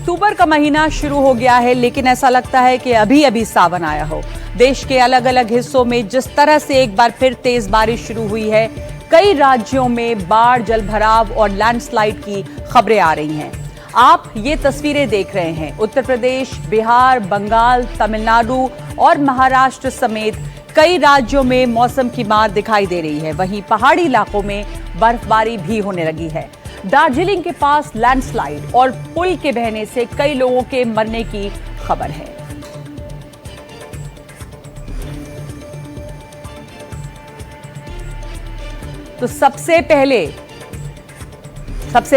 अक्टूबर का महीना शुरू हो गया है, लेकिन ऐसा लगता है कि अभी अभी सावन आया हो। देश के अलग अलग हिस्सों में जिस तरह से एक बार फिर तेज बारिश शुरू हुई है, कई राज्यों में बाढ़, जलभराव और लैंडस्लाइड की खबरें आ रही हैं। आप ये तस्वीरें देख रहे हैं। उत्तर प्रदेश, बिहार, बंगाल, तमिलनाडु और महाराष्ट्र समेत कई राज्यों में मौसम की मार दिखाई दे रही है। वहीं पहाड़ी इलाकों में बर्फबारी भी होने लगी है। दार्जिलिंग के पास लैंडस्लाइड और पुल के बहने से कई लोगों के मरने की खबर है। तो सबसे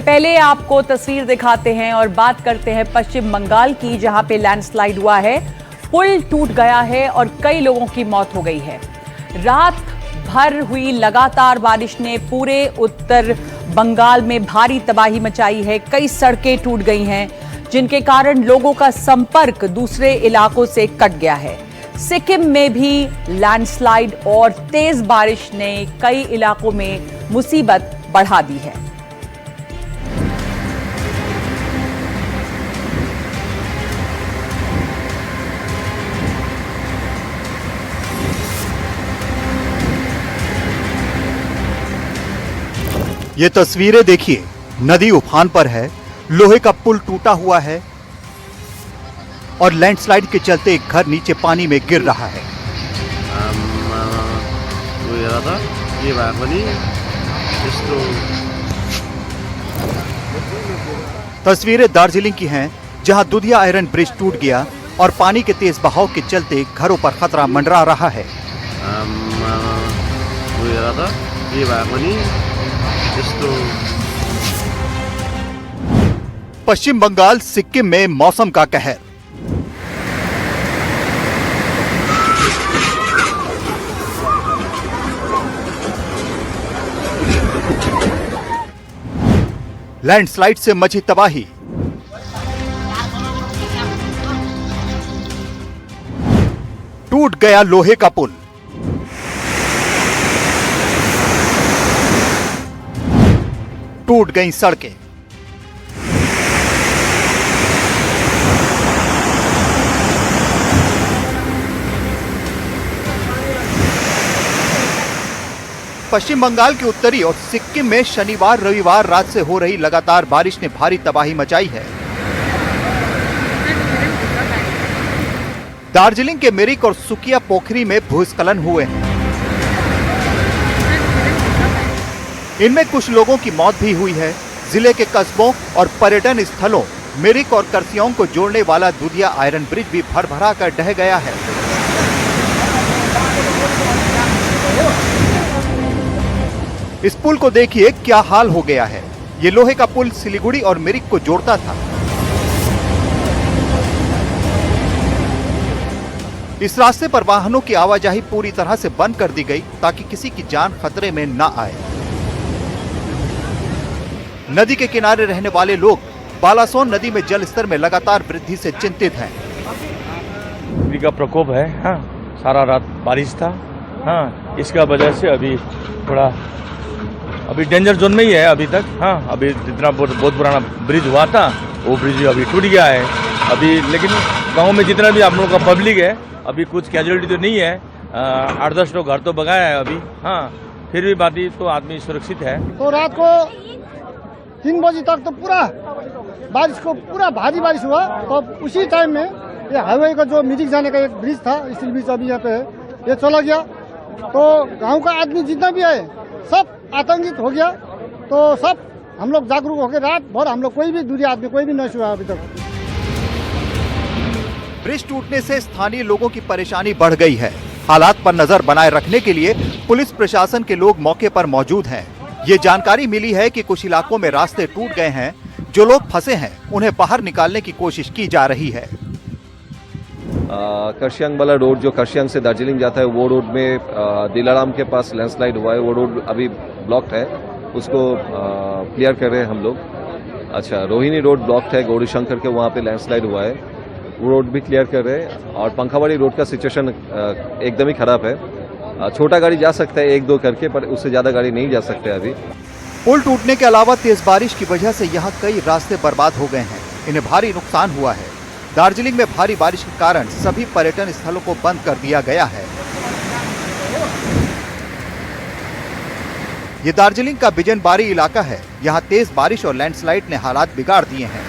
पहले आपको तस्वीर दिखाते हैं और बात करते हैं पश्चिम बंगाल की, जहां पे लैंडस्लाइड हुआ है, पुल टूट गया है और कई लोगों की मौत हो गई है। रात भर हुई लगातार बारिश ने पूरे उत्तर बंगाल में भारी तबाही मचाई है। कई सड़कें टूट गई हैं, जिनके कारण लोगों का संपर्क दूसरे इलाकों से कट गया है। सिक्किम में भी लैंडस्लाइड और तेज बारिश ने कई इलाकों में मुसीबत बढ़ा दी है। ये तस्वीरें देखिए, नदी उफान पर है, लोहे का पुल टूटा हुआ है और लैंडस्लाइड के चलते एक घर नीचे पानी में गिर रहा है। तस्वीरें दार्जिलिंग की हैं, जहां दुधिया आयरन ब्रिज टूट गया और पानी के तेज बहाव के चलते घरों पर खतरा मंडरा रहा है। पश्चिम बंगाल, सिक्किम में मौसम का कहर। लैंडस्लाइड से मची तबाही। टूट गया लोहे का पुल। टूट गई सड़कें। पश्चिम बंगाल के उत्तरी और सिक्किम में शनिवार रविवार रात से हो रही लगातार बारिश ने भारी तबाही मचाई है। दार्जिलिंग के मिरिक और सुकिया पोखरी में भूस्खलन हुए हैं। इनमें कुछ लोगों की मौत भी हुई है। जिले के कस्बों और पर्यटन स्थलों मिरिक और कर्सियोंग को जोड़ने वाला दुधिया आयरन ब्रिज भी भर-भरा कर ढह गया है। इस पुल को देखिए क्या हाल हो गया है। ये लोहे का पुल सिलीगुड़ी और मिरिक को जोड़ता था। इस रास्ते पर वाहनों की आवाजाही पूरी तरह से बंद कर दी गई ताकि किसी की जान खतरे में न आए। नदी के किनारे रहने वाले लोग बालासोन नदी में जल स्तर में लगातार वृद्धि से चिंतित हैं। नदी का प्रकोप है, हाँ, सारा रात बारिश था, हाँ, इसका वजह से अभी डेंजर जोन में ही है अभी तक, हाँ। अभी जितना बहुत पुराना ब्रिज हुआ था वो ब्रिज अभी टूट गया है अभी, लेकिन गांव में जितना भी आप लोगों का पब्लिक है, अभी कुछ कैजुअलिटी तो नहीं है। 8-10 लोग घर तो भगाया है अभी, हाँ, फिर भी बाकी तो आदमी सुरक्षित है। तो रात को 3 बजे तक तो पूरा भारी बारिश हुआ। तो उसी टाइम में ये हाईवे का जो मिरिक जाने का एक ब्रिज था, स्टील ब्रिज अभी यहाँ पे है, ये चला गया। तो गांव का आदमी जितना भी है सब आतंकित हो गया। तो सब हम लोग जागरूक हो गए। रात भर हम लोग कोई भी दूरी आदमी कोई भी नहीं हुआ अभी तक। ब्रिज टूटने से स्थानीय लोगों की परेशानी बढ़ गई है। हालात पर नजर बनाए रखने के लिए पुलिस प्रशासन के लोग मौके पर मौजूद हैं। ये जानकारी मिली है कि कुछ इलाकों में रास्ते टूट गए हैं। जो लोग फंसे हैं उन्हें बाहर निकालने की कोशिश की जा रही है। कर्सियंग वाला रोड जो कर्सियंग से दार्जिलिंग जाता है, वो रोड में दिलाराम के पास लैंडस्लाइड हुआ है। वो रोड अभी ब्लॉक्ड है, उसको क्लियर कर रहे हैं हम लोग। अच्छा, रोहिणी रोड ब्लॉक्ड है, गौरी शंकर के वहाँ पे लैंडस्लाइड हुआ है, वो रोड भी क्लियर कर रहे हैं। और पंखावाड़ी रोड का सिचुएशन एकदम ही खराब है। छोटा गाड़ी जा सकता है 1-2 करके, पर उससे ज़्यादा गाड़ी नहीं जा सकते अभी। पुल टूटने के अलावा तेज बारिश की वजह से यहाँ कई रास्ते बर्बाद हो गए हैं। इन्हें भारी नुकसान हुआ है। दार्जिलिंग में भारी बारिश के कारण सभी पर्यटन स्थलों को बंद कर दिया गया है। ये दार्जिलिंग का बिजनबारी इलाका है। यहाँ तेज बारिश और लैंडस्लाइड ने हालात बिगाड़ दिए हैं।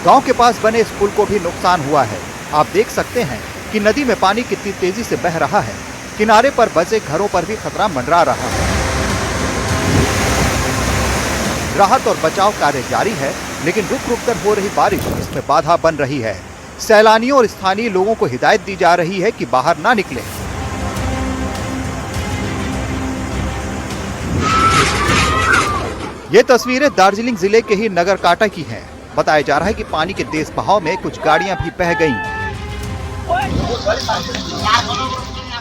गांव के पास बने इस पुल को भी नुकसान हुआ है। आप देख सकते हैं कि नदी में पानी कितनी तेजी से बह रहा है। किनारे पर बसे घरों पर भी खतरा मंडरा रहा है। राहत और बचाव कार्य जारी है, लेकिन रुक रुक कर हो रही बारिश इसमें बाधा बन रही है। सैलानियों और स्थानीय लोगों को हिदायत दी जा रही है कि बाहर ना निकलें। ये तस्वीरें दार्जिलिंग जिले के ही नगरकाटा की हैं। बताया जा रहा है कि पानी के तेज बहाव में कुछ गाड़ियां भी बह गईं।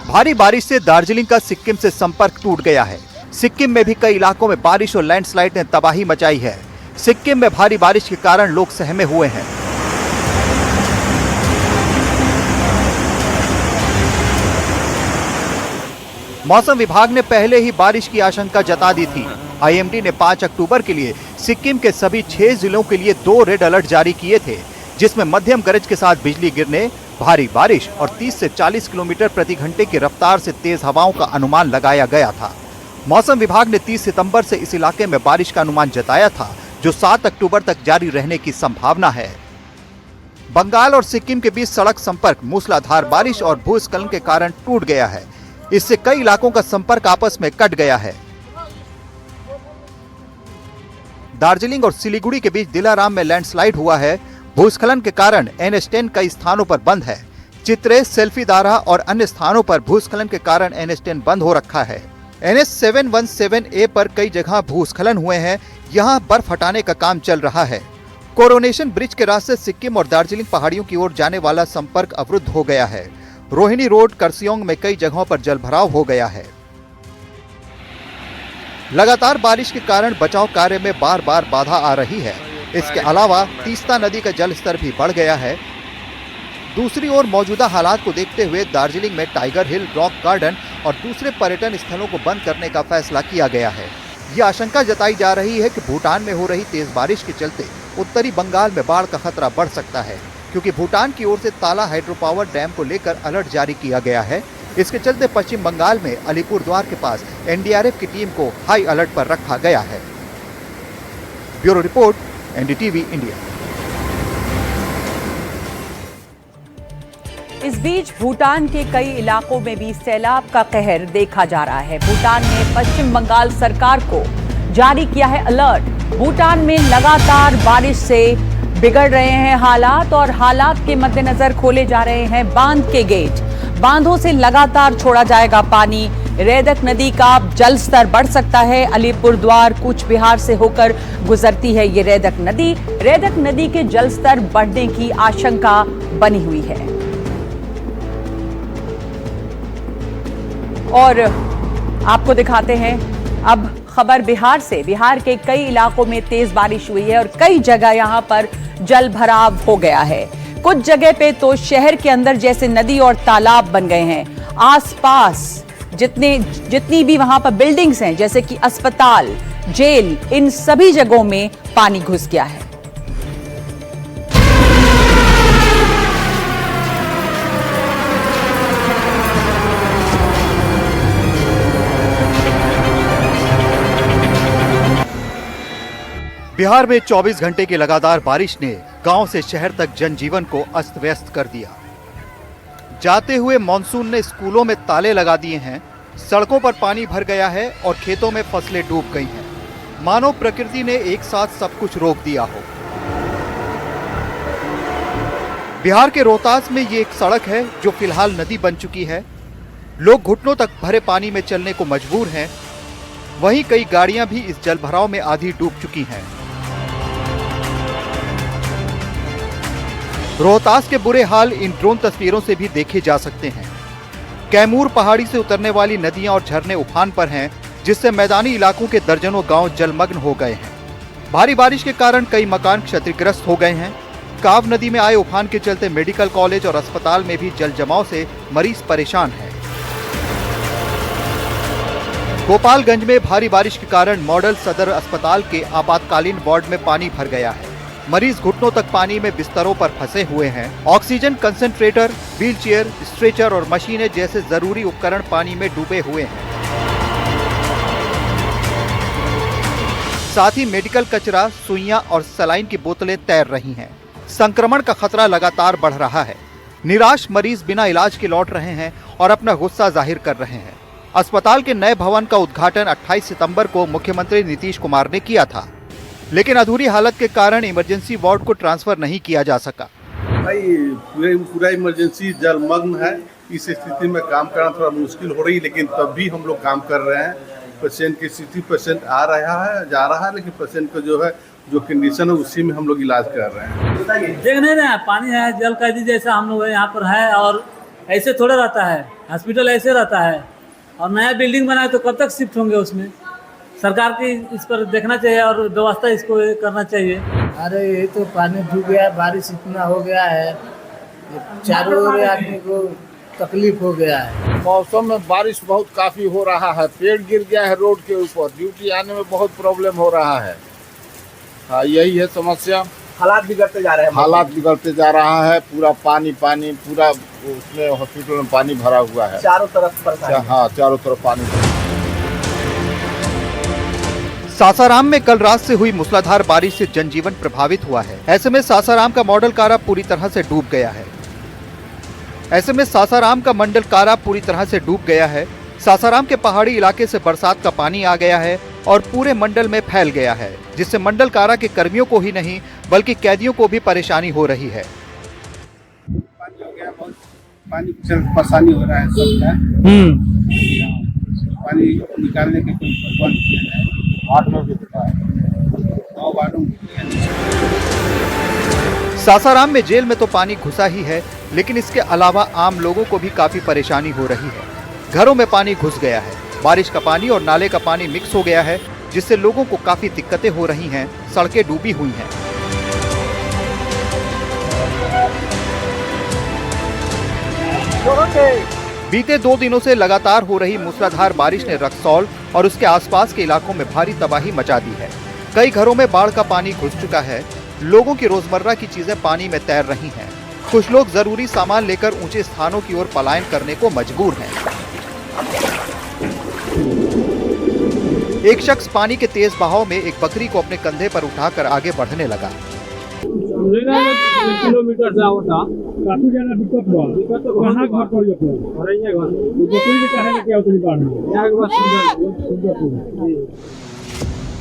भारी बारिश से दार्जिलिंग का सिक्किम से संपर्क टूट गया है। सिक्किम में भी कई इलाकों में बारिश और लैंडस्लाइड ने तबाही मचाई है। सिक्किम में भारी बारिश के कारण लोग सहमे हुए हैं। मौसम विभाग ने पहले ही बारिश की आशंका जता दी थी। आईएमडी ने 5 अक्टूबर के लिए सिक्किम के सभी 6 जिलों के लिए 2 रेड अलर्ट जारी किए थे, जिसमें मध्यम गरज के साथ बिजली गिरने, भारी बारिश और 30 से 40 किलोमीटर प्रति घंटे की रफ्तार से तेज हवाओं का अनुमान लगाया गया था। मौसम विभाग ने 30 सितंबर से इस इलाके में बारिश का अनुमान जताया था, जो 7 अक्टूबर तक जारी रहने की संभावना है। बंगाल और सिक्किम के बीच सड़क संपर्क मूसलाधार बारिश और भूस्खलन के कारण टूट गया है। इससे कई इलाकों का संपर्क आपस में कट गया है। दार्जिलिंग और सिलीगुड़ी के बीच दिलाराम में लैंडस्लाइड हुआ है। भूस्खलन के कारण NH10 कई स्थानों पर बंद है। चित्रे, सेल्फीदारा और अन्य स्थानों पर भूस्खलन के कारण NH10 बंद हो रखा है। NH 717A पर कई जगह भूस्खलन हुए हैं। यहाँ बर्फ हटाने का काम चल रहा है। कोरोनेशन ब्रिज के रास्ते सिक्किम और दार्जिलिंग पहाड़ियों की ओर जाने वाला संपर्क अवरुद्ध हो गया है। रोहिणी रोड, करसियोंग में कई जगहों पर जलभराव हो गया है। लगातार बारिश के कारण बचाव कार्य में बार बार बाधा आ रही है। इसके अलावा तीस्ता नदी का जल स्तर भी बढ़ गया है। दूसरी ओर मौजूदा हालात को देखते हुए दार्जिलिंग में टाइगर हिल, रॉक गार्डन और दूसरे पर्यटन स्थलों को बंद करने का फैसला किया गया है। ये आशंका जताई जा रही है कि भूटान में हो रही तेज बारिश के चलते उत्तरी बंगाल में बाढ़ का खतरा बढ़ सकता है, क्योंकि भूटान की ओर से ताला हाइड्रो पावर डैम को लेकर अलर्ट जारी किया गया है। इसके चलते पश्चिम बंगाल में अलीपुरद्वार के पास NDRF की टीम को हाई अलर्ट पर रखा गया है। Bureau report, NDTV India. इस बीच भूटान के कई इलाकों में भी सैलाब का कहर देखा जा रहा है। भूटान ने पश्चिम बंगाल सरकार को जारी किया है अलर्ट। भूटान में लगातार बारिश से बिगड़ रहे हैं हालात और हालात के मद्देनजर खोले जा रहे हैं बांध के गेट। बांधों से लगातार छोड़ा जाएगा पानी। रेदक नदी का जल स्तर बढ़ सकता है। अलीपुरद्वार कूच बिहार से होकर गुजरती है ये रेदक नदी। रेदक नदी के जल स्तर बढ़ने की आशंका बनी हुई है। और आपको दिखाते हैं अब खबर बिहार से। बिहार के कई इलाकों में तेज बारिश हुई है और कई जगह यहां पर जल भराव हो गया है। कुछ जगह पे तो शहर के अंदर जैसे नदी और तालाब बन गए हैं। आसपास जितनी भी वहां पर बिल्डिंग्स हैं, जैसे कि अस्पताल, जेल, इन सभी जगहों में पानी घुस गया है। बिहार में 24 घंटे की लगातार बारिश ने गांव से शहर तक जनजीवन को अस्त व्यस्त कर दिया। जाते हुए मॉनसून ने स्कूलों में ताले लगा दिए हैं। सड़कों पर पानी भर गया है और खेतों में फसलें डूब गई हैं। मानो प्रकृति ने एक साथ सब कुछ रोक दिया हो। बिहार के रोहतास में ये एक सड़क है जो फिलहाल नदी बन चुकी है। लोग घुटनों तक भरे पानी में चलने को मजबूर हैं। वहीं कई गाड़ियां भी इस जलभराव में आधी डूब चुकी हैं। रोहतास के बुरे हाल इन ड्रोन तस्वीरों से भी देखे जा सकते हैं। कैमूर पहाड़ी से उतरने वाली नदियां और झरने उफान पर हैं, जिससे मैदानी इलाकों के दर्जनों गांव जलमग्न हो गए हैं। भारी बारिश के कारण कई मकान क्षतिग्रस्त हो गए हैं। काव नदी में आए उफान के चलते मेडिकल कॉलेज और अस्पताल में भी जल जमाव से मरीज परेशान हैं। गोपालगंज में भारी बारिश के कारण मॉडल सदर अस्पताल के आपातकालीन वार्ड में पानी भर गया है। मरीज घुटनों तक पानी में बिस्तरों पर फंसे हुए हैं। ऑक्सीजन कंसंट्रेटर, व्हीलचेयर, स्ट्रेचर और मशीनें जैसे जरूरी उपकरण पानी में डूबे हुए हैं। साथ ही मेडिकल कचरा, सुइयां और सलाइन की बोतलें तैर रही हैं। संक्रमण का खतरा लगातार बढ़ रहा है। निराश मरीज बिना इलाज के लौट रहे हैं और अपना गुस्सा जाहिर कर रहे हैं। अस्पताल के नए भवन का उद्घाटन 28 सितंबर को मुख्यमंत्री नीतीश कुमार ने किया था, लेकिन अधूरी हालत के कारण इमरजेंसी वार्ड को ट्रांसफर नहीं किया जा सका। भाई पूरा इमरजेंसी जलमग्न है। इस स्थिति में काम करना थोड़ा मुश्किल हो रही है, लेकिन तब भी हम लोग काम कर रहे हैं। पेशेंट की स्थिति, पेशेंट आ रहा है, जा रहा है, लेकिन पेशेंट का जो कंडीशन है उसी में हम लोग इलाज कर रहे हैं। देख नहीं रहे हैं, पानी है, जल कैदी जैसा हम लोग यहाँ पर है, और ऐसे थोड़ा रहता है। हॉस्पिटल ऐसे रहता है, और नया बिल्डिंग बनाए तो कब तक शिफ्ट होंगे उसमें? सरकार की इस पर देखना चाहिए और व्यवस्था इसको करना चाहिए। अरे ये तो पानी डूब गया, बारिश इतना हो गया है, चारों ओर आदमी को तकलीफ हो गया है। मौसम में बारिश बहुत काफी हो रहा है, पेड़ गिर गया है रोड के ऊपर, ड्यूटी आने में बहुत प्रॉब्लम हो रहा है। हाँ, यही है समस्या। हालात बिगड़ते जा रहे हैं। हालात बिगड़ते जा रहा है। पूरा पानी पूरा उसमें हॉस्पिटल में पानी भरा हुआ है, चारों तरफ परेशानी। हाँ, चारों तरफ पानी। सासाराम में कल रात से हुई मूसलाधार बारिश से जनजीवन प्रभावित हुआ है। ऐसे में सासाराम का मॉडल कारा पूरी तरह से डूब गया है। सासाराम के पहाड़ी इलाके से बरसात का पानी आ गया है और पूरे मंडल में फैल गया है, जिससे मंडल कारा के कर्मियों को ही नहीं बल्कि कैदियों को भी परेशानी हो रही है। पानी परेशानी हो रहा है सबका। पानी निकालने के कोई प्रबंध किया जाए। सासाराम में जेल में तो पानी घुसा ही है, लेकिन इसके अलावा आम लोगों को भी काफी परेशानी हो रही है। घरों में पानी घुस गया है, बारिश का पानी और नाले का पानी मिक्स हो गया है, जिससे लोगों को काफी दिक्कतें हो रही हैं। सड़कें डूबी हुई हैं। बीते 2 दिनों से लगातार हो रही मूसलाधार बारिश ने रक्सौल और उसके आसपास के इलाकों में भारी तबाही मचा दी है। कई घरों में बाढ़ का पानी घुस चुका है। लोगों की रोजमर्रा की चीजें पानी में तैर रही हैं। कुछ लोग जरूरी सामान लेकर ऊंचे स्थानों की ओर पलायन करने को मजबूर हैं। एक शख्स पानी के तेज बहाव में एक बकरी को अपने कंधे पर उठाकर आगे बढ़ने लगा। किलोमीटर से होता काफी ज्यादा दिक्कत हुआ। तो कहाँ घर पर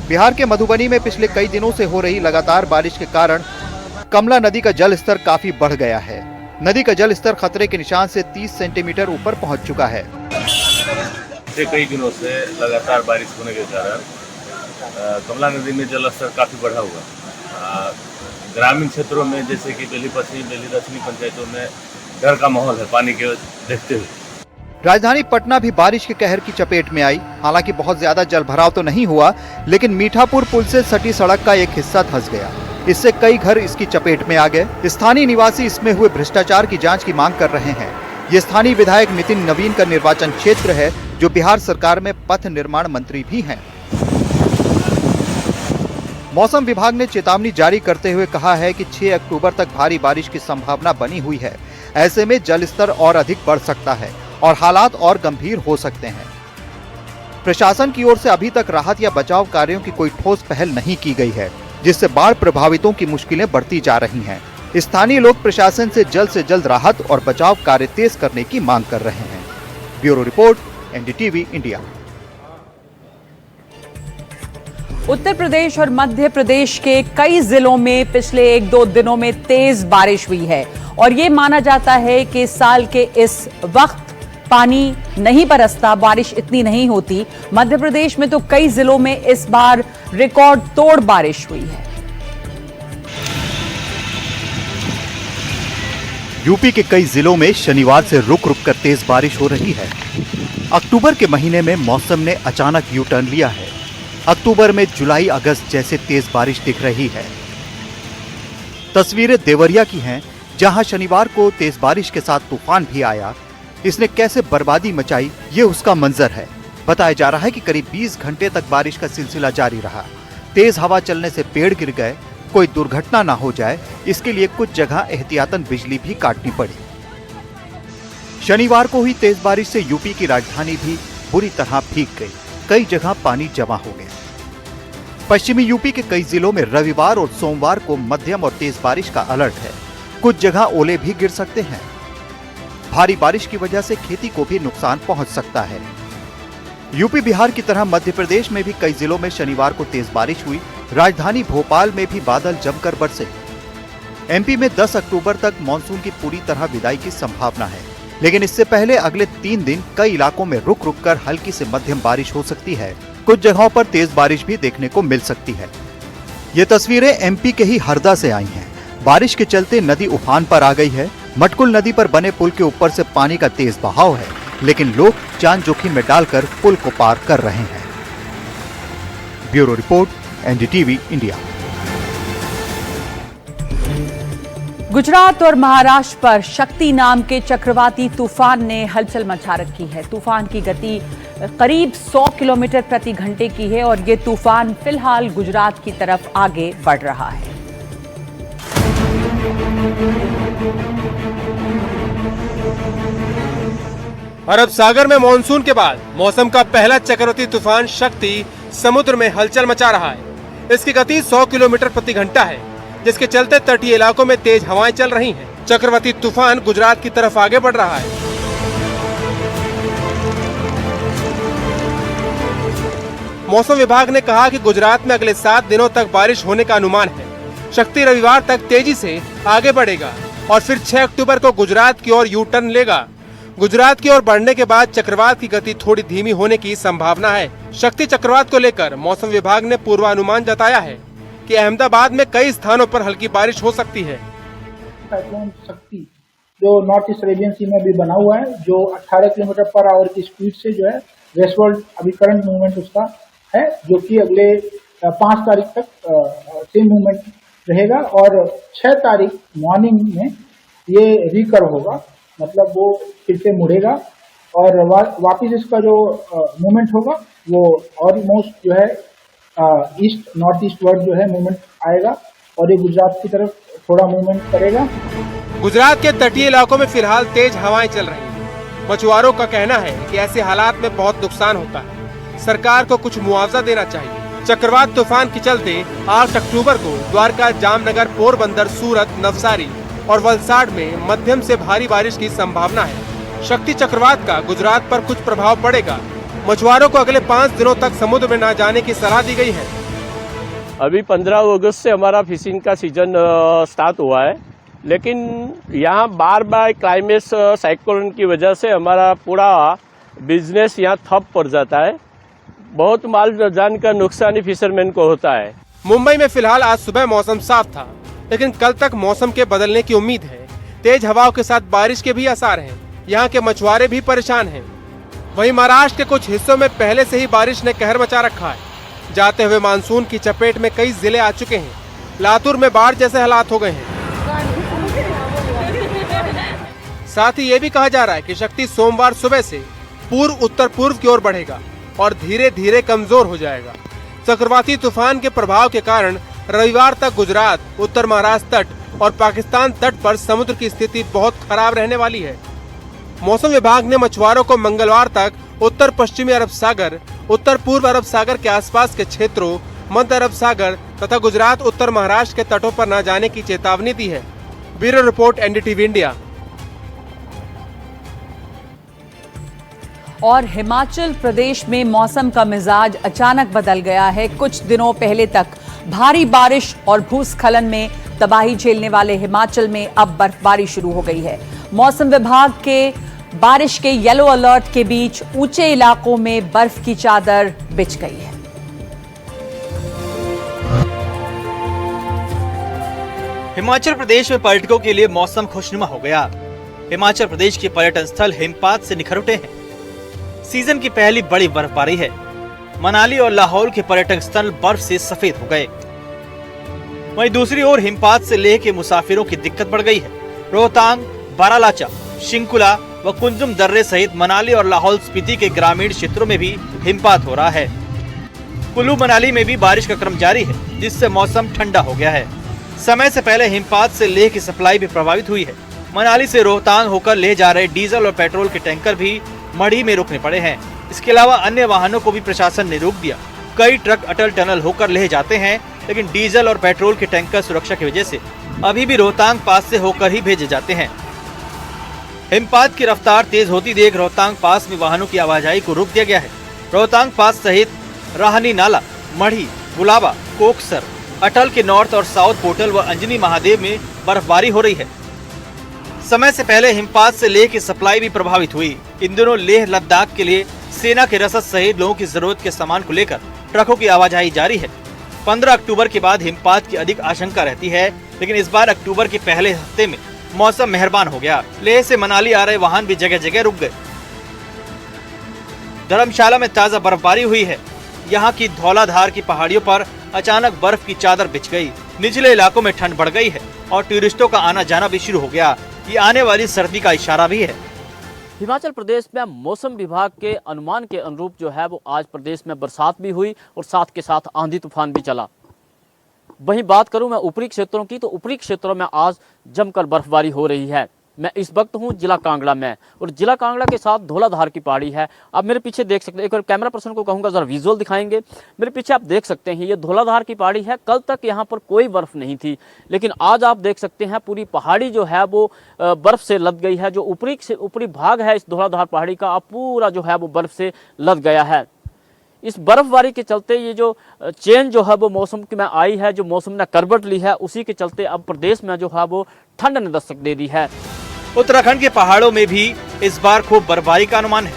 बिहार के मधुबनी में पिछले कई दिनों से हो रही लगातार बारिश के कारण कमला नदी का जल स्तर काफी बढ़ गया है। नदी का जल स्तर खतरे के निशान से 30 सेंटीमीटर ऊपर पहुंच चुका है। पिछले कई दिनों से लगातार बारिश होने के कारण कमला नदी में जल स्तर काफी बढ़ा हुआ। ग्रामीण क्षेत्रों में जैसे कि बेली पश्चिमी, बेली दक्षिणी पंचायतों में डर का माहौल है पानी के देखते हुए। राजधानी पटना भी बारिश के कहर की चपेट में आई। हालांकि बहुत ज्यादा जल भराव तो नहीं हुआ, लेकिन मीठापुर पुल से सटी सड़क का एक हिस्सा धंस गया। इससे कई घर इसकी चपेट में आ गए। स्थानीय निवासी इसमें हुए भ्रष्टाचार की जांच की मांग कर रहे हैं। ये स्थानीय विधायक नितिन नवीन का निर्वाचन क्षेत्र है, जो बिहार सरकार में पथ निर्माण मंत्री भी हैं। मौसम विभाग ने चेतावनी जारी करते हुए कहा है कि 6 अक्टूबर तक भारी बारिश की संभावना बनी हुई है। ऐसे में जल स्तर और अधिक बढ़ सकता है और हालात और गंभीर हो सकते हैं। प्रशासन की ओर से अभी तक राहत या बचाव कार्यों की कोई ठोस पहल नहीं की गई है, जिससे बाढ़ प्रभावितों की मुश्किलें बढ़ती जा रही हैं। स्थानीय लोग प्रशासन से जल्द राहत और बचाव कार्य तेज करने की मांग कर रहे हैं। Bureau report, NDTV India. Uttar Pradesh और मध्य प्रदेश के कई जिलों में पिछले 1-2 दिनों में तेज बारिश हुई है और ये माना जाता है कि साल के इस वक्त पानी नहीं बरसता, बारिश इतनी नहीं होती। मध्य प्रदेश में तो कई जिलों में इस बार रिकॉर्ड तोड़ बारिश हुई है। यूपी के कई जिलों में शनिवार से रुक रुक कर तेज बारिश हो रही है। अक्टूबर के महीने में मौसम ने अचानक यू टर्न लिया है। अक्टूबर में जुलाई अगस्त जैसे तेज बारिश दिख रही है। तस्वीरें देवरिया की हैं, जहां शनिवार को तेज बारिश के साथ तूफान भी आया। इसने कैसे बर्बादी मचाई, ये उसका मंजर है। बताया जा रहा है कि करीब 20 घंटे तक बारिश का सिलसिला जारी रहा। तेज हवा चलने से पेड़ गिर गए, कोई दुर्घटना ना हो जाए, इसके लिए कुछ जगह एहतियातन बिजली भी काटनी पड़ी। शनिवार को हुई तेज बारिश से यूपी की राजधानी भी बुरी तरह भीग गई। कई जगह पानी जमा हो गया। पश्चिमी यूपी के कई जिलों में रविवार और सोमवार को मध्यम और तेज बारिश का अलर्ट है। कुछ जगह ओले भी गिर सकते हैं। भारी बारिश की वजह से खेती को भी नुकसान पहुंच सकता है। यूपी बिहार की तरह मध्य प्रदेश में भी कई जिलों में शनिवार को तेज बारिश हुई। राजधानी भोपाल में भी बादल जमकर बरसे। एमपी में 10 अक्टूबर तक मानसून की पूरी तरह विदाई की संभावना है, लेकिन इससे पहले अगले 3 दिन कई इलाकों में रुक रुक कर हल्की से मध्यम बारिश हो सकती है। कुछ जगहों पर तेज बारिश भी देखने को मिल सकती है। ये तस्वीरें एमपी के ही हरदा से आई हैं। बारिश के चलते नदी उफान पर आ गई है। मटकुल नदी पर बने पुल के ऊपर से पानी का तेज बहाव है, लेकिन लोग जान जोखिम में डालकर पुल को पार कर रहे हैं। Bureau report, NDTV India. Gujarat और महाराष्ट्र पर शक्ति नाम के चक्रवाती तूफान ने हलचल मचा रखी है। तूफान की गति करीब 100 किलोमीटर प्रति घंटे की है और ये तूफान फिलहाल गुजरात की तरफ आगे बढ़ रहा है। अरब सागर में मानसून के बाद मौसम का पहला चक्रवाती तूफान शक्ति समुद्र में हलचल मचा रहा है। इसकी गति 100 किलोमीटर प्रति घंटा है, जिसके चलते तटीय इलाकों में तेज हवाएं चल रही हैं। चक्रवाती तूफान गुजरात की तरफ आगे बढ़ रहा है। मौसम विभाग ने कहा कि गुजरात में अगले 7 दिनों तक बारिश होने का अनुमान है। शक्ति रविवार तक तेजी से आगे बढ़ेगा और फिर 6 अक्टूबर को गुजरात की ओर यू टर्न लेगा। गुजरात की ओर बढ़ने के बाद चक्रवात की गति थोड़ी धीमी होने की संभावना है। शक्ति चक्रवात को लेकर मौसम विभाग ने पूर्वानुमान जताया है कि अहमदाबाद में कई स्थानों पर हल्की बारिश हो सकती है। साइक्लोन शक्ति जो नॉर्थ ईस्ट अरेबियन सी में भी बना हुआ है, जो 18 किलोमीटर पर आवर की स्पीड से जो है वेस्टवर्ड अभी करंट मूवमेंट उसका है, जो कि अगले 5 तारीख तक सेम मूवमेंट रहेगा और 6 तारीख मॉर्निंग में ये रिकर्व होगा, मतलब वो फिर से मुड़ेगा और वापिस इसका जो मूवमेंट होगा वो ऑलमोस्ट जो है ईस्ट नॉर्थ ईस्ट वर्ड जो है मूवमेंट आएगा और ये गुजरात की तरफ थोड़ा मूवमेंट करेगा। गुजरात के तटीय इलाकों में फिलहाल तेज हवाएं चल रही हैं। मछुआरों का कहना है कि ऐसे हालात में बहुत नुकसान होता है। सरकार को कुछ मुआवजा देना चाहिए। चक्रवात तूफान के चलते 8 अक्टूबर को द्वारका, जामनगर, पोरबंदर, सूरत, नवसारी और वलसाड में मध्यम से भारी बारिश की संभावना है। शक्ति चक्रवात का गुजरात पर कुछ प्रभाव पड़ेगा। मछुआरों को अगले 5 दिनों तक समुद्र में न जाने की सलाह दी गई है। अभी 15 अगस्त से हमारा फिशिंग का सीजन स्टार्ट हुआ है, लेकिन यहाँ बार बार क्लाइमेट साइक्लोन की वजह से हमारा पूरा बिजनेस यहाँ ठप पड़ जाता है। बहुत माल जान का नुकसान फिशरमैन को होता है। मुंबई में फिलहाल आज सुबह मौसम साफ था, लेकिन कल तक मौसम के बदलने की उम्मीद है। तेज हवाओं के साथ बारिश के भी आसार हैं। यहाँ के मछुआरे भी परेशान हैं। वहीं महाराष्ट्र के कुछ हिस्सों में पहले से ही बारिश ने कहर मचा रखा है। जाते हुए मानसून की चपेट में कई जिले आ चुके हैं। लातूर में बाढ़ जैसे हालात हो गए हैं। साथ ही ये भी कहा जा रहा है कि शक्ति सोमवार सुबह से पूर्व उत्तर पूर्व की ओर बढ़ेगा और धीरे धीरे कमजोर हो जाएगा। चक्रवाती तूफान के प्रभाव के कारण रविवार तक गुजरात, उत्तर महाराष्ट्र तट और पाकिस्तान तट पर समुद्र की स्थिति बहुत खराब रहने वाली है। मौसम विभाग ने मछुआरों को मंगलवार तक उत्तर पश्चिमी अरब सागर, उत्तर पूर्व अरब सागर के आसपास के क्षेत्रों, मध्य अरब सागर तथा गुजरात, उत्तर महाराष्ट्र के तटों पर न जाने की चेतावनी दी है। Bureau report, NDTV India. और हिमाचल प्रदेश में मौसम का मिजाज अचानक बदल गया है। कुछ दिनों पहले तक भारी बारिश और भूस्खलन में तबाही झेलने वाले हिमाचल में अब बर्फबारी शुरू हो गई है। मौसम विभाग के बारिश के येलो अलर्ट के बीच ऊंचे इलाकों में बर्फ की चादर बिछ गई है। हिमाचल प्रदेश में पर्यटकों के लिए मौसम खुशनुमा हो गया। हिमाचल प्रदेश के पर्यटन स्थल हिमपात से निखर उठे हैं। सीजन की पहली बड़ी बर्फबारी है। मनाली और लाहौल के पर्यटन स्थल बर्फ से सफेद हो गए। वहीं दूसरी ओर हिमपात से लेह के मुसाफिरों की दिक्कत बढ़ गई है। रोहतांग, बारालाचा, शिंकुला व कुंजुम दर्रे सहित मनाली और लाहौल स्पीति के ग्रामीण क्षेत्रों में भी हिमपात हो रहा है। कुल्लू मनाली में भी बारिश का क्रम जारी है, जिससे मौसम ठंडा हो गया है। समय से पहले हिमपात से लेह की सप्लाई भी प्रभावित हुई है। मनाली से रोहतांग होकर ले जा रहे डीजल और पेट्रोल के टैंकर भी मढ़ी में रुकने पड़े हैं। इसके अलावा अन्य वाहनों को भी प्रशासन ने रोक दिया। कई ट्रक अटल टनल होकर लेह जाते हैं, लेकिन डीजल और पेट्रोल के टैंकर सुरक्षा की वजह से अभी भी रोहतांग पास से होकर ही भेजे जाते हैं। हिमपात की रफ्तार तेज होती देख रोहतांग पास में वाहनों की आवाजाही को रोक दिया गया है। रोहतांग पास सहित राहनी नाला, मढ़ी, गुलाबा, कोकसर, अटल के नॉर्थ और साउथ पोर्टल व अंजनी महादेव में बर्फबारी हो रही है। समय से पहले हिमपात से लेह की सप्लाई भी प्रभावित हुई। इन दिनों लेह लद्दाख के लिए सेना के रसद सहित लोगों की जरूरत के सामान को लेकर ट्रकों की आवाजाही जारी है। 15 अक्टूबर के बाद हिमपात की अधिक आशंका रहती है, लेकिन इस बार अक्टूबर के पहले हफ्ते में मौसम मेहरबान हो गया। लेह से मनाली आ रहे वाहन भी जगह जगह रुक गए। धर्मशाला में ताजा बर्फबारी हुई है। यहाँ की धौलाधार की पहाड़ियों पर अचानक बर्फ की चादर बिछ गई। निचले इलाकों में ठंड बढ़ गई है और टूरिस्टों का आना जाना भी शुरू हो गया। ये आने वाली सर्दी का इशारा भी है। हिमाचल प्रदेश में मौसम विभाग के अनुमान के अनुरूप जो है वो आज प्रदेश में बरसात भी हुई और साथ के साथ आंधी तूफान भी चला। वहीं बात करूं मैं ऊपरी क्षेत्रों की, तो ऊपरी क्षेत्रों में आज जमकर बर्फबारी हो रही है। मैं इस वक्त हूं जिला कांगड़ा में और जिला कांगड़ा के साथ धौलाधार की पहाड़ी है। आप मेरे पीछे देख सकते हैं, एक और कैमरा पर्सन को कहूंगा जरा विजुअल दिखाएंगे। मेरे पीछे आप देख सकते हैं ये धौलाधार की पहाड़ी है। कल तक यहाँ पर कोई बर्फ नहीं थी, लेकिन आज आप देख सकते हैं पूरी पहाड़ी जो है वो बर्फ से लद गई है। जो ऊपरी भाग है इस धौलाधार पहाड़ी का अब पूरा जो है वो बर्फ से लद गया है। इस बर्फबारी के चलते ये जो चेंज जो है वो मौसम में आई है, जो मौसम ने करवट ली है, उसी के चलते अब प्रदेश में जो है वो ठंड ने दस्तक दे दी है। उत्तराखंड के पहाड़ों में भी इस बार खूब बर्फबारी का अनुमान है।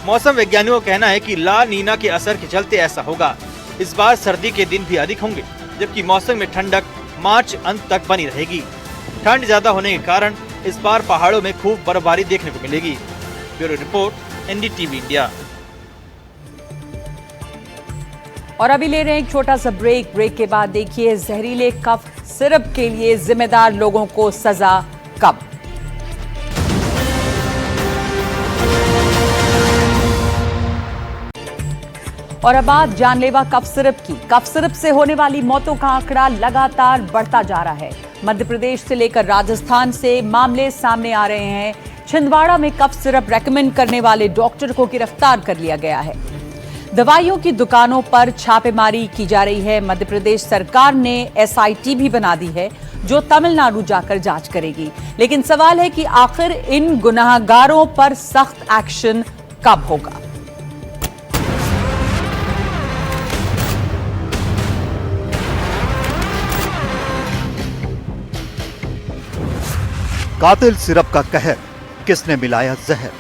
मौसम वैज्ञानिकों का कहना है कि ला नीना के असर के चलते ऐसा होगा। इस बार सर्दी के दिन भी अधिक होंगे, जबकि मौसम में ठंडक मार्च अंत तक बनी रहेगी। ठंड ज्यादा होने के कारण इस बार पहाड़ों में खूब बर्फबारी देखने को मिलेगी। Bureau report, NDTV India. और अभी ले रहे हैं एक छोटा सा ब्रेक। ब्रेक के बाद देखिए जहरीले कफ सिरप के लिए जिम्मेदार लोगों को सजा कब। और अब बात जानलेवा कफ सिरप की। कफ सिरप से होने वाली मौतों का आंकड़ा लगातार बढ़ता जा रहा है। मध्य प्रदेश से लेकर राजस्थान से मामले सामने आ रहे हैं। छिंदवाड़ा में कफ सिरप रेकमेंड करने वाले डॉक्टर को गिरफ्तार कर लिया गया है। दवाइयों की दुकानों पर छापेमारी की जा रही है। मध्य प्रदेश सरकार ने SIT भी बना दी है जो तमिलनाडु जाकर जांच करेगी। लेकिन सवाल है कि आखिर इन गुनाहगारों पर सख्त एक्शन कब होगा। कातिल सिरप का कहर, किसने मिलाया जहर।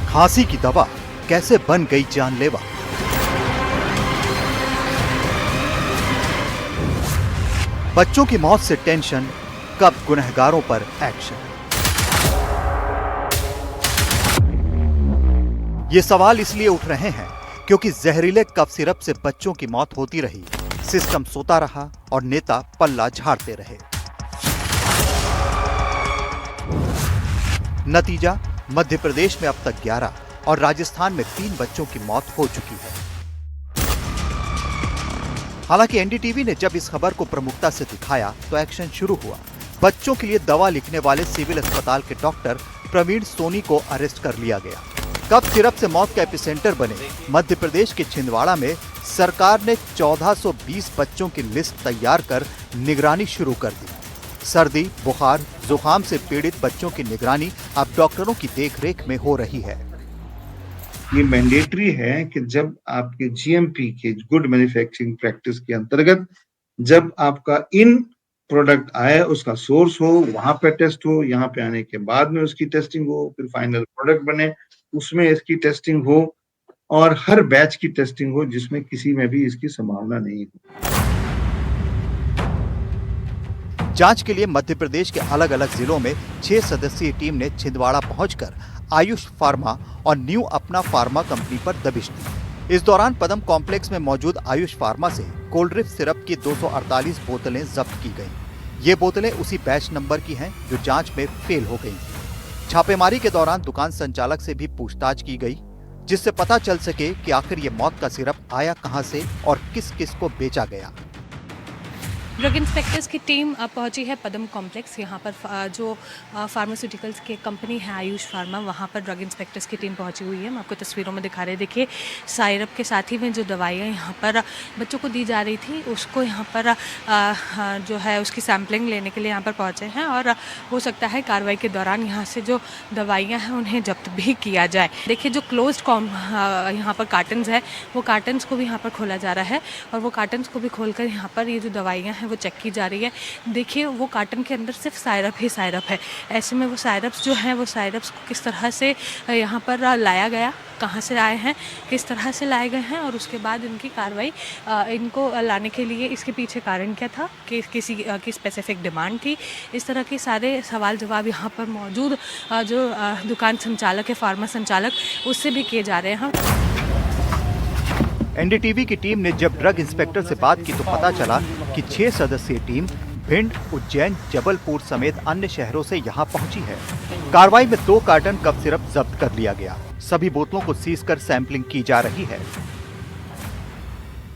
खांसी की दवा कैसे बन गई जानलेवा। बच्चों की मौत से टेंशन, कब गुनहगारों पर एक्शन। ये सवाल इसलिए उठ रहे हैं क्योंकि जहरीले कफ सिरप से बच्चों की मौत होती रही, सिस्टम सोता रहा और नेता पल्ला झाड़ते रहे। नतीजा, मध्य प्रदेश में अब तक 11 और राजस्थान में 3 बच्चों की मौत हो चुकी है। हालांकि NDTV ने जब इस खबर को प्रमुखता से दिखाया तो एक्शन शुरू हुआ। बच्चों के लिए दवा लिखने वाले सिविल अस्पताल के डॉक्टर प्रवीण सोनी को अरेस्ट कर लिया गया। कफ सिरप से मौत का एपिसेंटर बने मध्य प्रदेश के छिंदवाड़ा में सरकार ने 1420 बच्चों की लिस्ट तैयार कर निगरानी शुरू कर दी। सर्दी, बुखार, जुकाम से पीड़ित बच्चों की निगरानी अब डॉक्टरों की देखरेख में हो रही है। ये मैंडेटरी है कि जब आपके GMP के गुड मैन्युफैक्चरिंग प्रैक्टिस के अंतर्गत जब आपका इन प्रोडक्ट आए, उसका सोर्स हो, वहां पे टेस्ट हो, यहाँ पे आने के बाद में उसकी टेस्टिंग हो, फिर फाइनल प्रोडक्ट बने उसमें इसकी टेस्टिंग हो और हर बैच की टेस्टिंग हो जिसमें किसी में भी इसकी संभावना नहीं हो। जांच के लिए मध्य प्रदेश के अलग अलग जिलों में 6 सदस्यीय टीम ने छिंदवाड़ा पहुंचकर आयुष फार्मा और न्यू अपना फार्मा कंपनी पर दबिश दी। इस दौरान पदम कॉम्प्लेक्स में मौजूद आयुष फार्मा से कोल्ड्रिप सिरप की 248 बोतलें जब्त की गईं। ये बोतलें उसी बैच नंबर की हैं जो जांच में फेल हो गई थी। छापेमारी के दौरान दुकान संचालक से भी पूछताछ की गई। जिससे पता चल सके कि आखिर ये मौत का सिरप आया कहां से और किस किस को बेचा गया। ड्रग इंस्पेक्टर्स की टीम पहुंची है पदम कॉम्प्लेक्स। यहाँ पर जो फार्मास्यूटिकल्स की कंपनी है आयुष फार्मा, वहाँ पर ड्रग इंस्पेक्टर्स की टीम पहुंची हुई है। मैं आपको तस्वीरों में दिखा रहे, देखिए सायरप के साथ ही में जो दवाइयाँ यहाँ पर बच्चों को दी जा रही थी, उसको यहाँ पर जो है उसकी सैम्पलिंग लेने के लिए यहाँ पर पहुँचे हैं और हो सकता है कार्रवाई के दौरान यहाँ से जो दवाइयाँ हैं उन्हें जब्त भी किया जाए। देखिए जो क्लोज्ड यहाँ पर कार्टन्स है, वो कार्टन्स को भी यहाँ पर खोला जा रहा है और वो कार्टन्स को भी खोलकर यहाँ पर ये जो दवाइयाँ हैं वो चेक की जा रही है। देखिए वो कार्टन के अंदर सिर्फ सायरप ही सायरप है। ऐसे में वो सायरप्स जो हैं, वो सायरप्स को किस तरह से यहाँ पर लाया गया, कहाँ से आए हैं, किस तरह से लाए गए हैं और उसके बाद इनकी कार्रवाई, इनको लाने के लिए इसके पीछे कारण क्या था, कि किसी की स्पेसिफिक डिमांड थी। इस तरह के सारे सवाल जवाब यहाँ पर मौजूद जो दुकान संचालक है, फार्मा संचालक, उससे भी किए जा रहे हैं। एनडीटीवी की टीम ने जब ड्रग इंस्पेक्टर से बात की तो पता चला कि 6 सदस्यीय टीम भिंड, उज्जैन, जबलपुर समेत अन्य शहरों से यहां पहुंची है। कार्रवाई में 2 कार्टन कफ सिरप जब्त कर लिया गया। सभी बोतलों को सीज कर सैंपलिंग की जा रही है।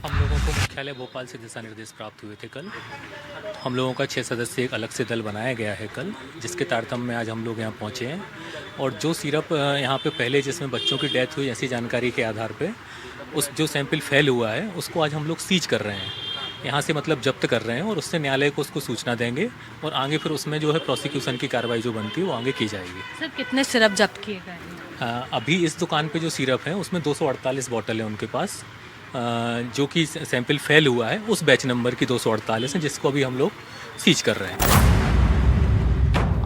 हम लोगों को मुख्यालय भोपाल से दिशा निर्देश प्राप्त हुए थे कल। हम लोगों का 6 सदस्यीय एक अलग से दल बनाया गया है कल, जिसके तारतम्य में आज हम लोग यहाँ पहुँचे हैं और जो सिरप यहाँ पे पहले जिसमें बच्चों की डेथ हुई, ऐसी जानकारी के आधार पे उस जो सैंपल फेल हुआ है उसको आज हम लोग सीज कर रहे हैं, यहाँ से मतलब जब्त कर रहे हैं और उससे न्यायालय को उसको सूचना देंगे और आगे फिर उसमें जो है प्रोसिक्यूशन की कार्रवाई जो बनती है वो आगे की जाएगी। सर कितने सिरप जब्त किए गए? अभी इस दुकान पे जो सिरप है उसमें 248 बॉटल है उनके पास, जो कि सैंपल फेल हुआ है उस बैच नंबर की 248 है, जिसको अभी हम लोग सीज कर रहे हैं।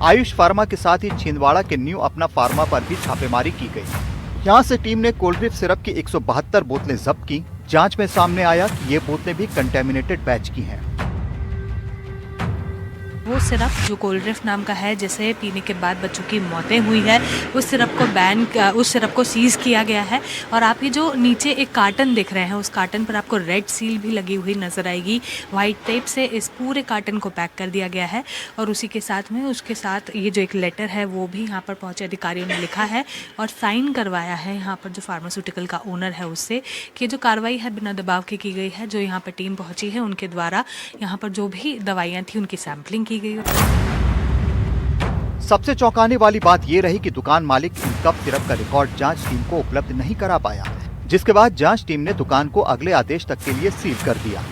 आयुष फार्मा के साथ ही छिंदवाड़ा के न्यू अपना फार्मा पर भी छापेमारी की गई। यहाँ से टीम ने कोल्ड्रिप सिरप की 172 बोतलें जब्त की। जांच में सामने आया कि ये बोतलें भी कंटेमिनेटेड बैच की हैं। वो सिरप जो कोल्ड्रिप नाम का है, जिसे पीने के बाद बच्चों की मौतें हुई है, उस सिरप को सीज किया गया है। और आप ये जो नीचे एक कार्टन देख रहे हैं, उस कार्टन पर आपको रेड सील भी लगी हुई नजर आएगी। वाइट टेप से इस पूरे कार्टन को पैक कर दिया गया है और उसी के साथ में उसके साथ ये जो एक लेटर है वो भी यहाँ पर पहुँचे अधिकारियों ने लिखा है और साइन करवाया है यहाँ पर जो फार्मास्यूटिकल का ओनर है उससे, कि जो कार्रवाई है बिना दबाव की गई है। जो यहाँ पर टीम पहुँची है उनके द्वारा यहाँ पर जो भी दवाइयाँ थी उनकी सैम्पलिंग की गई। सबसे चौंकाने वाली बात ये रही कि दुकान मालिक इन कफ सिरप का रिकॉर्ड जांच टीम को उपलब्ध नहीं करा पाया, जिसके बाद जांच टीम ने दुकान को अगले आदेश तक के लिए सील कर दिया।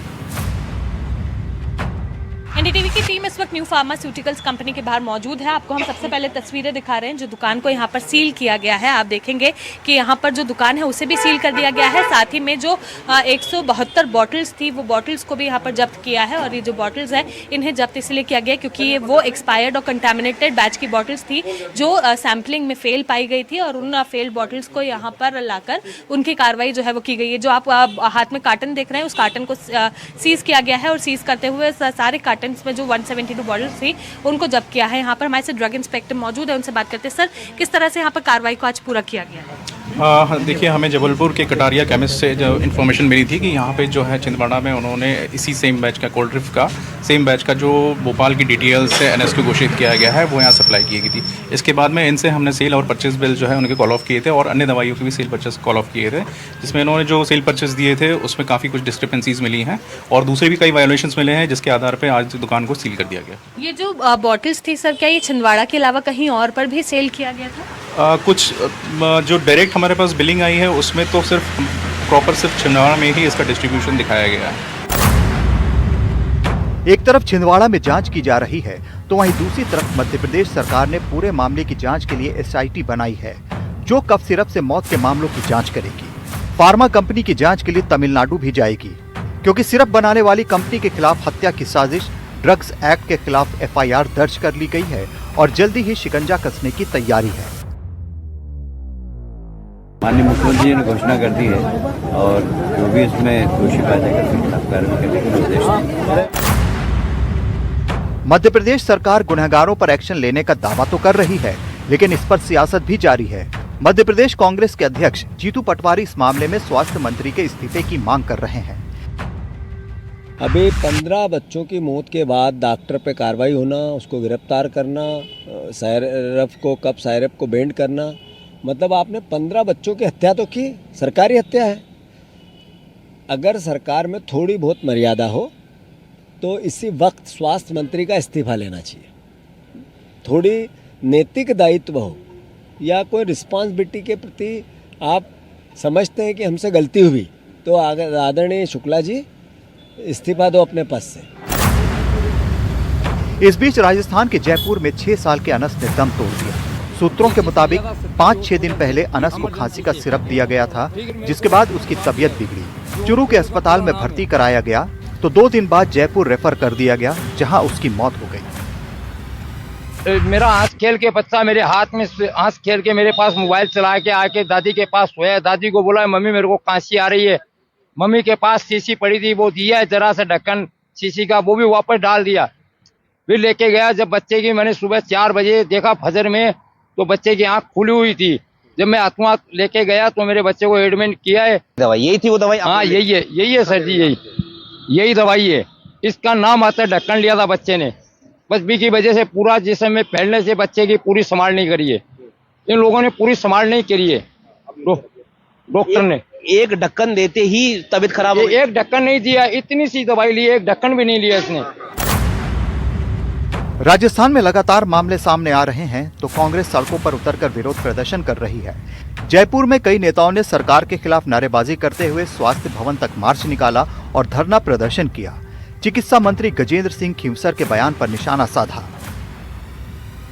एनडीटीवी की टीम इस वक्त न्यू फार्मास्यूटिकल्स कंपनी के बाहर मौजूद है। आपको हम सबसे पहले तस्वीरें दिखा रहे हैं जो दुकान को यहाँ पर सील किया गया है। आप देखेंगे कि यहाँ पर जो दुकान है उसे भी सील कर दिया गया है। साथ ही में जो 172 बॉटल्स थी वो बॉटल्स को भी यहाँ पर जब्त किया है और ये जो बॉटल्स हैं इन्हें जब्त इसलिए किया गया क्योंकि ये वो एक्सपायर्ड और कंटामिनेटेड बैच की बॉटल्स थी जो सैम्पलिंग में फेल पाई गई थी और उन फेल्ड बॉटल्स को यहाँ पर लाकर उनकी कार्रवाई जो है वो की गई है। जो आप हाथ में कार्टन देख रहे हैं उस कार्टन को सीज किया गया है और सीज करते हुए सारे कार्टन में जो 172 बॉटल्स थी उनको जब्त किया है। यहाँ पर हमारे साथ ड्रग इंस्पेक्टर मौजूद है, उनसे बात करते हैं। सर किस तरह से यहाँ पर कार्रवाई को आज पूरा किया गया है? देखिए, हमें जबलपुर के कटारिया केमिस्ट से जो इन्फॉर्मेशन मिली थी कि यहाँ पे जो है छिंदवाड़ा में उन्होंने इसी सेम बैच का कोल्ड ड्रिफ्ट का सेम बैच का जो भोपाल की DTL से NS2 घोषित किया गया है वो यहाँ सप्लाई की गई थी। इसके बाद में इनसे हमने सेल और परचेज बिल जो है उनके कॉल ऑफ किए थे और अन्य दवाइयों के भी सेल परचेज कॉल ऑफ किए थे, जिसमें इन्होंने जो सेल परचेज दिए थे उसमें काफ़ी कुछ डिस्क्रिपेंसीज मिली हैं और दूसरे भी कई वायोलेशंस मिले हैं, जिसके आधार पर आज दुकान को सील कर दिया गया। ये जो बॉटल्स थी सर, क्या ये छिंदवाड़ा के अलावा कहीं और पर भी सेल किया गया था? कुछ जो डायरेक्ट हमारे पास बिलिंग आई है उसमें तो सिर्फ छिंदवाड़ा में ही इसका डिस्ट्रीब्यूशन दिखाया गया है। एक तरफ छिंदवाड़ा में जांच की जा रही है तो वहीं दूसरी तरफ मध्य प्रदेश सरकार ने पूरे मामले की जांच के लिए SIT बनाई है जो कफ सिरप से मौत के मामलों की जांच करेगी। फार्मा कंपनी की जांच के लिए तमिलनाडु भी जाएगी क्योंकि सिरप बनाने वाली कंपनी के खिलाफ हत्या की साजिश, ड्रग्स एक्ट के खिलाफ FIR दर्ज कर ली गई है और जल्दी ही शिकंजा कसने की तैयारी है। माननीय मुख्यमंत्री ने घोषणा कर दी है और जो भी इसमें दोषी पाया जाएगा उसके खिलाफ कार्रवाई करने के निर्देश दिए। मध्य प्रदेश सरकार गुनहगारों पर एक्शन लेने का दावा तो कर रही है, लेकिन इस पर सियासत भी जारी है। मध्य प्रदेश कांग्रेस के अध्यक्ष जीतू पटवारी इस मामले में स्वास्थ्य मंत्री के इस्तीफे की मांग कर रहे हैं। अभी 15 बच्चों की मौत के बाद डॉक्टर पे कार्रवाई होना, उसको गिरफ्तार करना, सायरप को बैन करना मतलब आपने 15 बच्चों की हत्या तो की, सरकारी हत्या है। अगर सरकार में थोड़ी बहुत मर्यादा हो तो इसी वक्त स्वास्थ्य मंत्री का इस्तीफा लेना चाहिए। थोड़ी नैतिक दायित्व हो या कोई रिस्पॉन्सिबिलिटी के प्रति आप समझते हैं कि हमसे गलती हुई तो आदरणीय शुक्ला जी इस्तीफा दो अपने पद से। इस बीच राजस्थान के जयपुर में 6 साल के अनस ने दम तोड़ दिया। सूत्रों के मुताबिक 5-6 दिन पहले अनस को खांसी का सिरप दिया गया था, जिसके बाद उसकी तबीयत बिगड़ी। चुरू के अस्पताल में भर्ती कराया गया तो 2 दिन बाद जयपुर रेफर कर दिया गया, जहां उसकी मौत हो गई। मेरा हंस खेल के बच्चा मेरे हाथ में हंस खेल के मेरे पास मोबाइल चला के आके दादी के पास सोया। दादी को बोला मम्मी मेरे को खांसी आ रही है। मम्मी के पास शीशी पड़ी थी, वो दिया जरा सा ढक्कन शीशी का, वो भी वापस डाल दिया। फिर लेके गया। जब बच्चे की मैंने सुबह 4 बजे देखा फजर में तो बच्चे की आंख खुली हुई थी। जब मैं आत्मा लेके गया तो मेरे बच्चे को एडमिट किया है। दवाई यही थी वो दवाई? हाँ यही है सर जी, यही दवाई है। इसका नाम आता है, ढक्कन लिया था बच्चे ने, बस बी की वजह से पूरा जिस्म में फैलने से बच्चे की पूरी संभाल नहीं करी है। इन लोगों ने पूरी संभाल नहीं करी है। डॉक्टर ने एक ढक्कन देते ही तबीयत खराब हो गई। एक ढक्कन नहीं दिया, इतनी सी दवाई ली, एक ढक्कन भी नहीं लिया इसने। राजस्थान में लगातार मामले सामने आ रहे हैं तो कांग्रेस सड़कों पर उतरकर विरोध प्रदर्शन कर रही है। जयपुर में कई नेताओं ने सरकार के खिलाफ नारेबाजी करते हुए स्वास्थ्य भवन तक मार्च निकाला और धरना प्रदर्शन किया। चिकित्सा मंत्री गजेंद्र सिंह खींवसर के बयान पर निशाना साधा।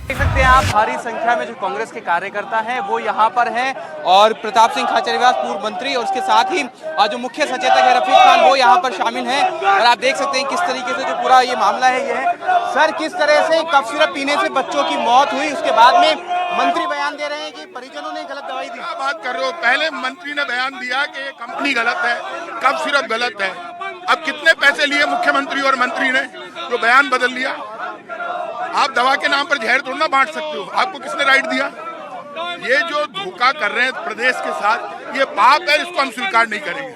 देख सकते हैं आप भारी संख्या में जो कांग्रेस के कार्यकर्ता हैं वो यहाँ पर हैं और प्रताप सिंह खाचरियावास पूर्व मंत्री और उसके साथ ही जो मुख्य सचेतक है रफीक खान वो यहाँ पर शामिल हैं। और आप देख सकते हैं किस तरीके से जो पूरा ये मामला है ये है। सर, किस तरह से कफ सिरप पीने से बच्चों की मौत हुई, उसके बाद में मंत्री बयान दे रहे हैं कि परिजनों ने गलत दवाई दी। क्या बात कर रहे हो? पहले मंत्री ने बयान दिया कि ये कंपनी गलत है, कफ सिरप गलत है। अब कितने पैसे लिए मुख्यमंत्री और मंत्री ने जो बयान बदल लिया? आप दवा के नाम पर जहर थोड़ा ना बांट सकते हो। आपको किसने राइट दिया? ये जो धोखा कर रहे हैं प्रदेश के साथ, ये पाप है, इसको हम स्वीकार नहीं करेंगे।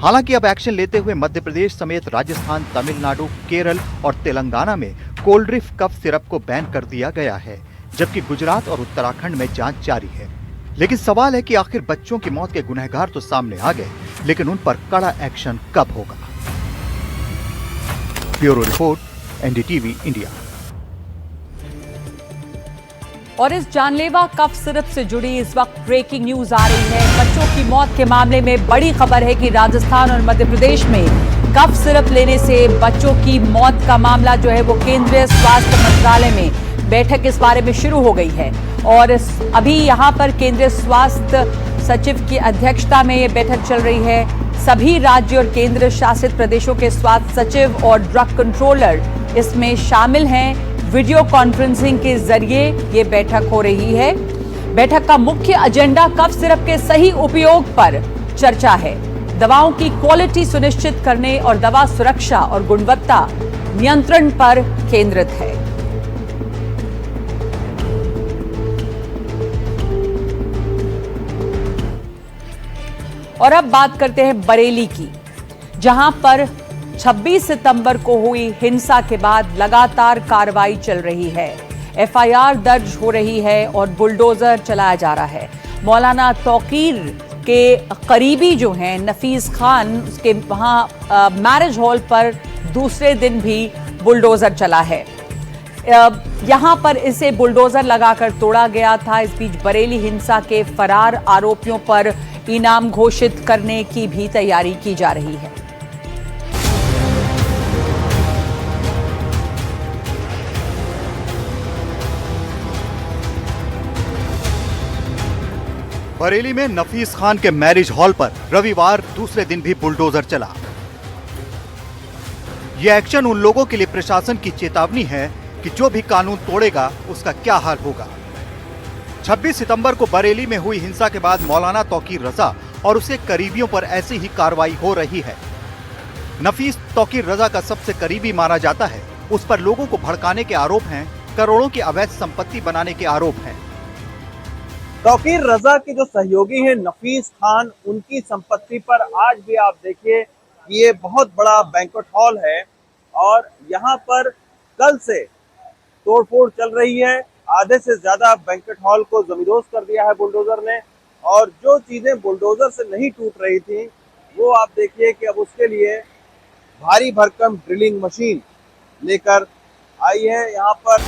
हालांकि अब एक्शन लेते हुए मध्य प्रदेश समेत राजस्थान, तमिलनाडु, केरल और तेलंगाना में कोल्ड ड्रिंक कफ सिरप को बैन कर दिया गया है, जबकि गुजरात और उत्तराखंड में जांच जारी है। लेकिन सवाल है कि आखिर बच्चों की मौत के गुनहगार तो सामने आ गए, लेकिन उन पर कड़ा एक्शन कब होगा? Bureau report, NDTV India. और इस जानलेवा कफ सिरप से जुड़ी इस वक्त ब्रेकिंग न्यूज आ रही है। बच्चों की मौत के मामले में बड़ी खबर है कि राजस्थान और मध्य प्रदेश में कफ सिरप लेने से बच्चों की मौत का मामला जो है वो केंद्रीय स्वास्थ्य मंत्रालय में बैठक इस बारे में शुरू हो गई है। और अभी यहाँ पर केंद्रीय स्वास्थ्य सचिव की अध्यक्षता में ये बैठक चल रही है। सभी राज्य और केंद्र शासित प्रदेशों के स्वास्थ्य सचिव और ड्रग कंट्रोलर इसमें शामिल हैं। वीडियो कॉन्फ्रेंसिंग के जरिए ये बैठक हो रही है। बैठक का मुख्य एजेंडा कफ सिरप के सही उपयोग पर चर्चा है। दवाओं की क्वालिटी सुनिश्चित करने और दवा सुरक्षा और गुणवत्ता नियंत्रण पर केंद्रित है। और अब बात करते हैं बरेली की, जहां पर 26 सितंबर को हुई हिंसा के बाद लगातार कार्रवाई चल रही है। एफआईआर दर्ज हो रही है और बुलडोजर चलाया जा रहा है। मौलाना तौकीर के करीबी जो हैं नफीस खान, उसके वहां मैरिज हॉल पर दूसरे दिन भी बुलडोजर चला है। यहां पर इसे बुलडोजर लगाकर तोड़ा गया था। इस बीच बरेली हिंसा के फरार आरोपियों पर इनाम घोषित करने की भी तैयारी की जा रही है। बरेली में नफीस खान के मैरिज हॉल पर रविवार दूसरे दिन भी बुलडोजर चला। यह एक्शन उन लोगों के लिए प्रशासन की चेतावनी है कि जो भी कानून तोड़ेगा उसका क्या हाल होगा। 26 सितंबर को बरेली में हुई हिंसा के बाद मौलाना तौकीर रजा और उसके करीबियों पर ऐसी ही कार्रवाई हो रही है। नफीस तौकीर रजा का सबसे करीबी माना जाता है। उस पर लोगों को भड़काने के आरोप हैं, करोड़ों की अवैध संपत्ति बनाने के आरोप हैं। तौकीर रजा के जो सहयोगी हैं नफीस खान, उनकी संपत्ति पर आज भी आप देखिए ये बहुत बड़ा बैंक्वेट हॉल है और यहाँ पर कल से तोड़फोड़ चल रही है। आधे से ज्यादा बैंक्वेट हॉल को जमींदोज कर दिया है बुलडोजर ने। और जो चीजें बुलडोजर से नहीं टूट रही थी वो आप देखिए कि अब उसके लिए भारी भरकम ड्रिलिंग मशीन लेकर आई है। यहाँ पर